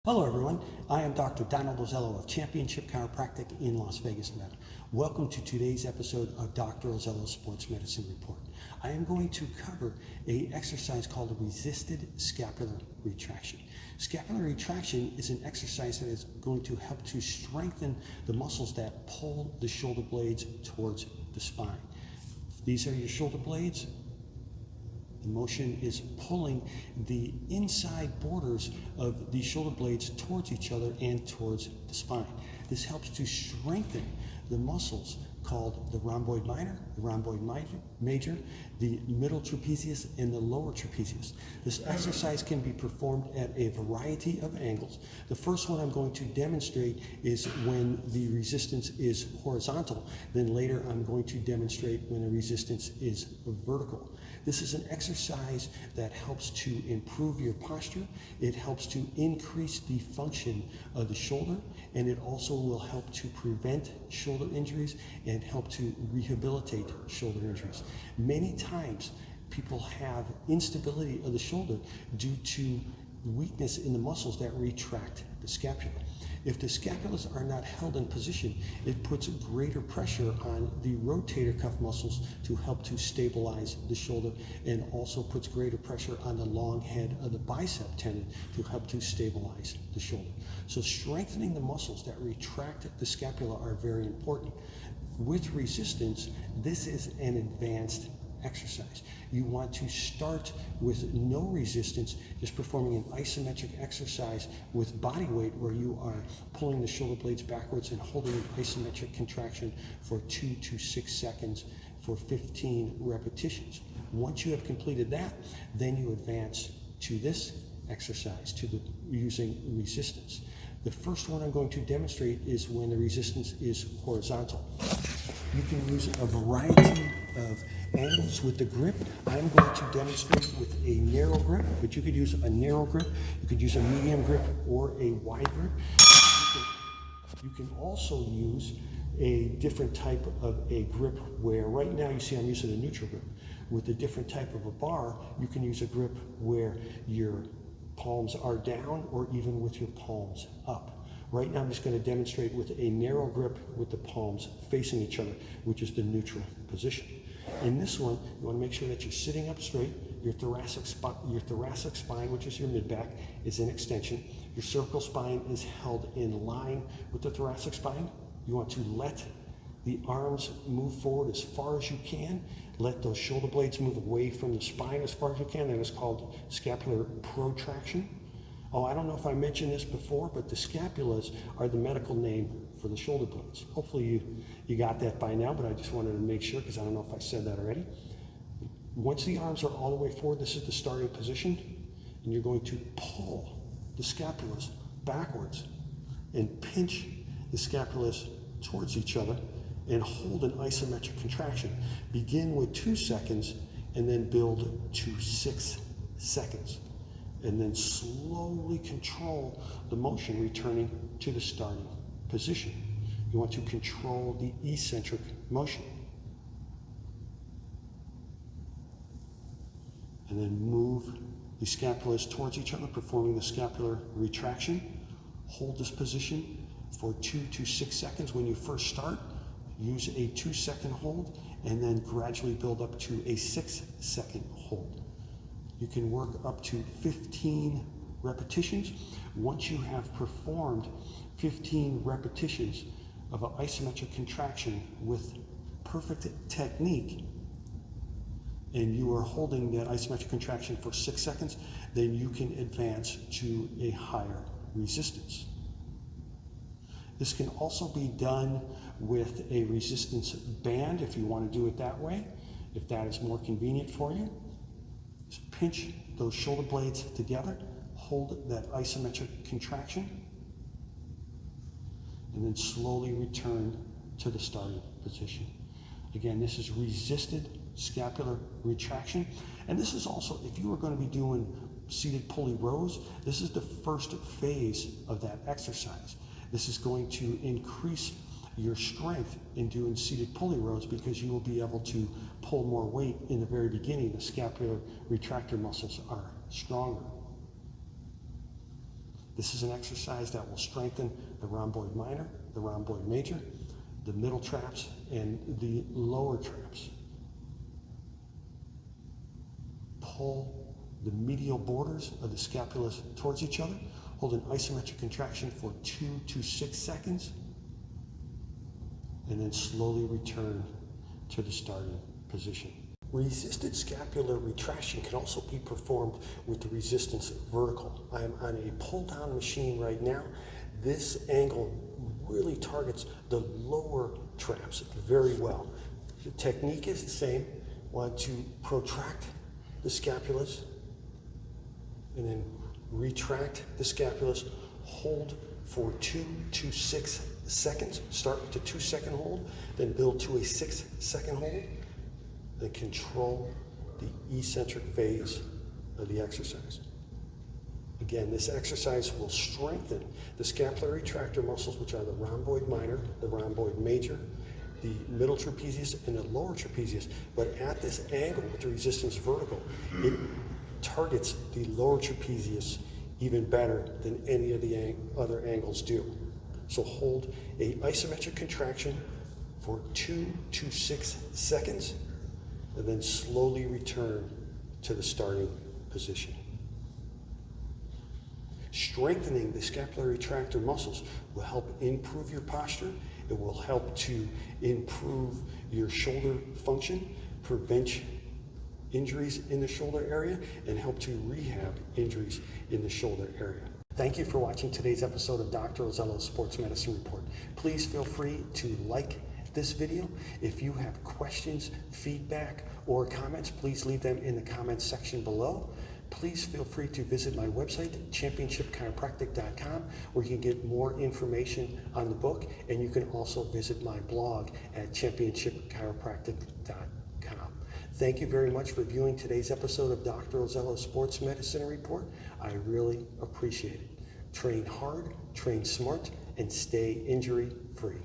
Hello everyone, I am Dr. Donald Ozello of Championship Chiropractic in Las Vegas, Nevada. Welcome to today's episode of Dr. Ozello's Sports Medicine Report. I am going to cover an exercise called a resisted scapular retraction. Scapular retraction is an exercise that is going to help to strengthen the muscles that pull the shoulder blades towards the spine. These are your shoulder blades. The motion is pulling the inside borders of the shoulder blades towards each other and towards the spine. This helps to strengthen the muscles called the rhomboid minor, the rhomboid major, the middle trapezius, and the lower trapezius. This exercise can be performed at a variety of angles. The first one I'm going to demonstrate is when the resistance is horizontal. Then later I'm going to demonstrate when the resistance is vertical. This is an exercise that helps to improve your posture. It helps to increase the function of the shoulder, and it also will help to prevent shoulder injuries and help to rehabilitate shoulder injuries. Many times people have instability of the shoulder due to weakness in the muscles that retract the scapula. If the scapulas are not held in position, it puts greater pressure on the rotator cuff muscles to help to stabilize the shoulder, and also puts greater pressure on the long head of the bicep tendon to help to stabilize the shoulder. So strengthening the muscles that retract the scapula are very important. With resistance, this is an advanced exercise. You want to start with no resistance, just performing an isometric exercise with body weight where you are pulling the shoulder blades backwards and holding an isometric contraction for 2 to 6 seconds for 15 repetitions. Once you have completed that, then you advance to this exercise, using resistance. The first one I'm going to demonstrate is when the resistance is horizontal. You can use a variety of angles with the grip. I'm going to demonstrate with a narrow grip, but you could use a narrow grip, you could use a medium grip, or a wide grip. You can also use a different type of a grip where right now you see I'm using a neutral grip. With a different type of a bar, you can use a grip where your palms are down or even with your palms up. Right now I'm just going to demonstrate with a narrow grip with the palms facing each other, which is the neutral position. In this one, you want to make sure that you're sitting up straight. Your thoracic spine, which is your midback, is in extension. Your cervical spine is held in line with the thoracic spine. You want to let the arms move forward as far as you can. Let those shoulder blades move away from the spine as far as you can. That is called scapular protraction. Oh, I don't know if I mentioned this before, but the scapulas are the medical name for the shoulder blades. Hopefully you got that by now, but I just wanted to make sure because I don't know if I said that already. Once the arms are all the way forward, this is the starting position, and you're going to pull the scapulas backwards and pinch the scapulas towards each other and hold an isometric contraction. Begin with 2 seconds and then build to 6 seconds. And then slowly control the motion returning to the starting position. You want to control the eccentric motion. And then move the scapulas towards each other, performing the scapular retraction. Hold this position for 2 to 6 seconds. When you first start, use a 2-second hold, and then gradually build up to a 6-second hold. You can work up to 15 repetitions. Once you have performed 15 repetitions of an isometric contraction with perfect technique, and you are holding that isometric contraction for 6 seconds, then you can advance to a higher resistance. This can also be done with a resistance band if you want to do it that way, if that is more convenient for you. Just pinch those shoulder blades together, hold that isometric contraction, and then slowly return to the starting position. Again, this is resisted scapular retraction. And this is also, if you are going to be doing seated pulley rows, this is the first phase of that exercise. This is going to increase your strength in doing seated pulley rows because you will be able to pull more weight in the very beginning. The scapular retractor muscles are stronger. This is an exercise that will strengthen the rhomboid minor, the rhomboid major, the middle traps, and the lower traps. Pull the medial borders of the scapulas towards each other. Hold an isometric contraction for 2 to 6 seconds, and then slowly return to the starting position. Resisted scapular retraction can also be performed with the resistance vertical. I am on a pull-down machine right now. This angle really targets the lower traps very well. The technique is the same. Want to protract the scapulas and then retract the scapulas. Hold for 2 to 6 seconds. Start with a 2-second hold, then build to a 6-second hold. Then control the eccentric phase of the exercise. Again, this exercise will strengthen the scapular retractor muscles, which are the rhomboid minor, the rhomboid major, the middle trapezius, and the lower trapezius. But at this angle with the resistance vertical, it targets the lower trapezius even better than any of the other angles do. So hold a isometric contraction for 2 to 6 seconds, and then slowly return to the starting position. Strengthening the scapular retractor muscles will help improve your posture. It will help to improve your shoulder function, prevent injuries in the shoulder area, and help to rehab injuries in the shoulder area. Thank you for watching today's episode of Dr. Ozello's Sports Medicine Report. Please feel free to like this video. If you have questions, feedback, or comments, please leave them in the comments section below. Please feel free to visit my website, championshipchiropractic.com, where you can get more information on the book, and you can also visit my blog at championshipchiropractic.com. Thank you very much for viewing today's episode of Dr. Ozello's Sports Medicine Report. I really appreciate it. Train hard, train smart, and stay injury-free.